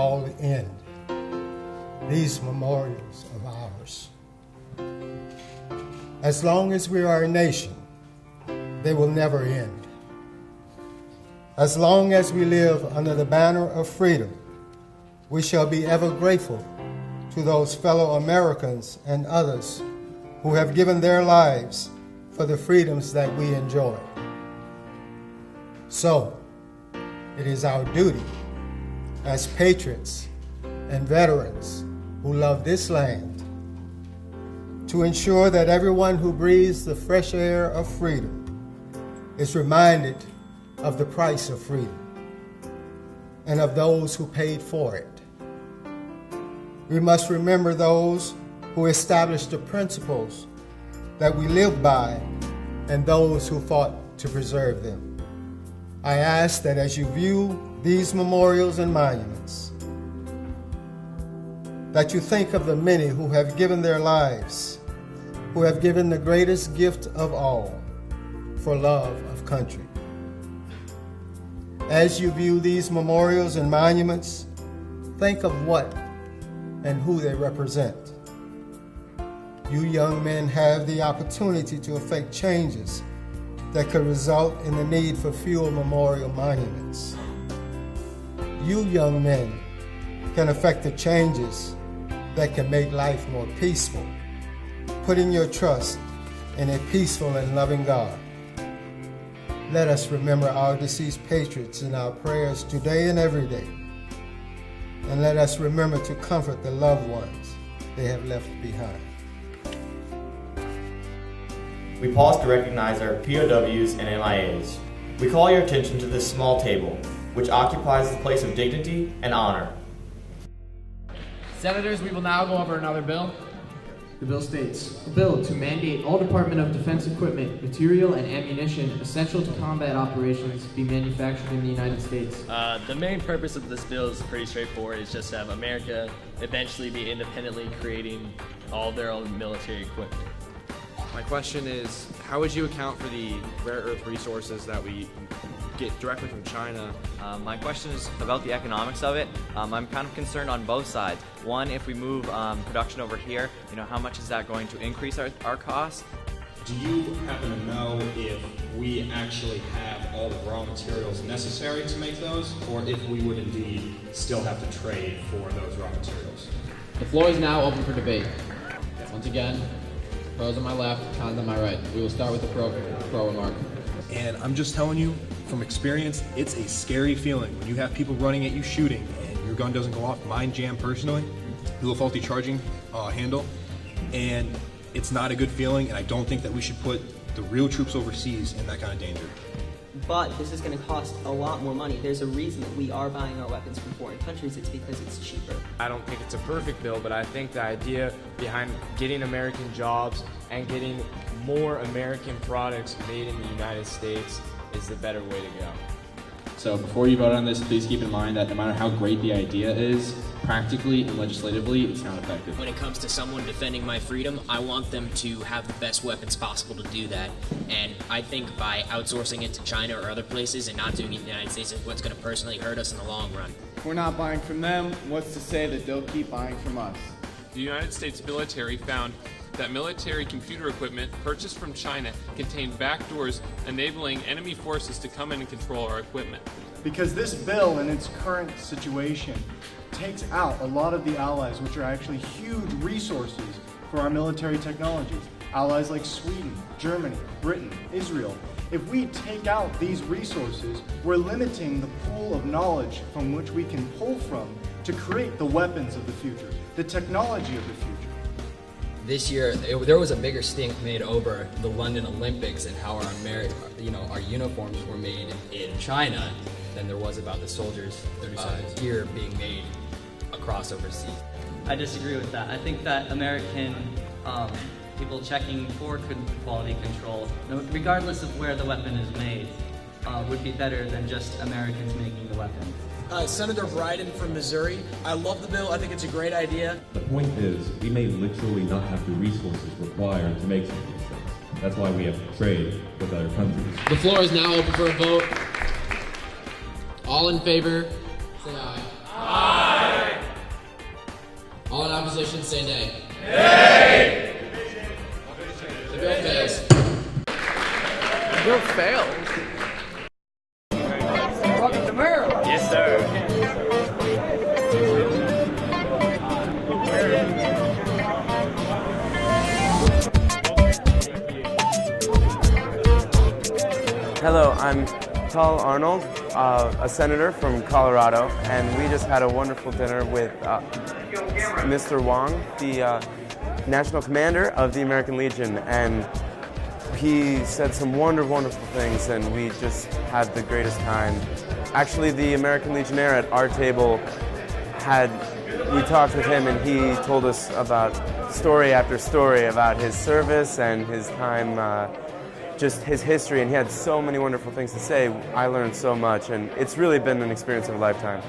all end, these memorials of ours. As long as we are a nation, they will never end. As long as we live under the banner of freedom, we shall be ever grateful to those fellow Americans and others who have given their lives for the freedoms that we enjoy. So, it is our duty as patriots and veterans who love this land to ensure that everyone who breathes the fresh air of freedom is reminded of the price of freedom and of those who paid for it. We must remember those who established the principles that we live by and those who fought to preserve them. I ask that as you view these memorials and monuments, that you think of the many who have given their lives, who have given the greatest gift of all, for love of country. As you view these memorials and monuments, think of what and who they represent. You young men have the opportunity to effect changes that could result in the need for fewer memorial monuments. You young men can effect the changes that can make life more peaceful, putting your trust in a peaceful and loving God. Let us remember our deceased patriots in our prayers today and every day. And let us remember to comfort the loved ones they have left behind. We pause to recognize our POWs and MIAs. We call your attention to this small table, which occupies the place of dignity and honor. Senators, we will now go over another bill. The bill states, a bill to mandate all Department of Defense equipment, material, and ammunition essential to combat operations be manufactured in the United States. The main purpose of this bill is pretty straightforward. It's just to have America eventually be independently creating all their own military equipment. My question is, how would you account for the rare earth resources that we get directly from China? My question is about the economics of it. I'm kind of concerned on both sides. One, if we move production over here, how much is that going to increase our costs? Do you happen to know if we actually have all the raw materials necessary to make those, or if we would indeed still have to trade for those raw materials? The floor is now open for debate. Once again, pros on my left, cons on my right. We will start with the pro remark. And I'm just telling you, from experience, it's a scary feeling when you have people running at you shooting and your gun doesn't go off. Mine jammed personally, do a faulty charging handle, and it's not a good feeling, and I don't think that we should put the real troops overseas in that kind of danger. But this is going to cost a lot more money. There's a reason that we are buying our weapons from foreign countries. It's because it's cheaper. I don't think it's a perfect bill, but I think the idea behind getting American jobs and getting more American products made in the United States is the better way to go. So before you vote on this, please keep in mind that no matter how great the idea is, practically and legislatively, it's not effective. When it comes to someone defending my freedom, I want them to have the best weapons possible to do that. And I think by outsourcing it to China or other places and not doing it in the United States is what's going to personally hurt us in the long run. If we're not buying from them, what's to say that they'll keep buying from us? The United States military found that military computer equipment purchased from China contained backdoors enabling enemy forces to come in and control our equipment. Because this bill in its current situation takes out a lot of the allies, which are actually huge resources for our military technologies. Allies like Sweden, Germany, Britain, Israel. If we take out these resources, we're limiting the pool of knowledge from which we can pull from to create the weapons of the future, the technology of the future. This year, there was a bigger stink made over the London Olympics and how our uniforms were made in China than there was about the soldiers' gear being made across overseas. I disagree with that. I think that American people checking for quality control, regardless of where the weapon is made, would be better than just Americans making the weapon. Senator Bryden from Missouri. I love the bill. I think it's a great idea. The point is, we may literally not have the resources required to make some of these things. That's why we have to trade with other countries. The floor is now open for a vote. All in favor, say aye. Aye. opposition say nay. Nay! The bill fails. The bill fails? Welcome to Maryland. Yes, sir. Hello, I'm Tal Arnold, a senator from Colorado, and we just had a wonderful dinner with Mr. Wong, the National Commander of the American Legion, and he said some wonderful things, and we just had the greatest time. Actually, the American Legionnaire at our table we talked with him, and he told us about story after story about his service and his time, just his history, and he had so many wonderful things to say. I learned so much, and it's really been an experience of a lifetime.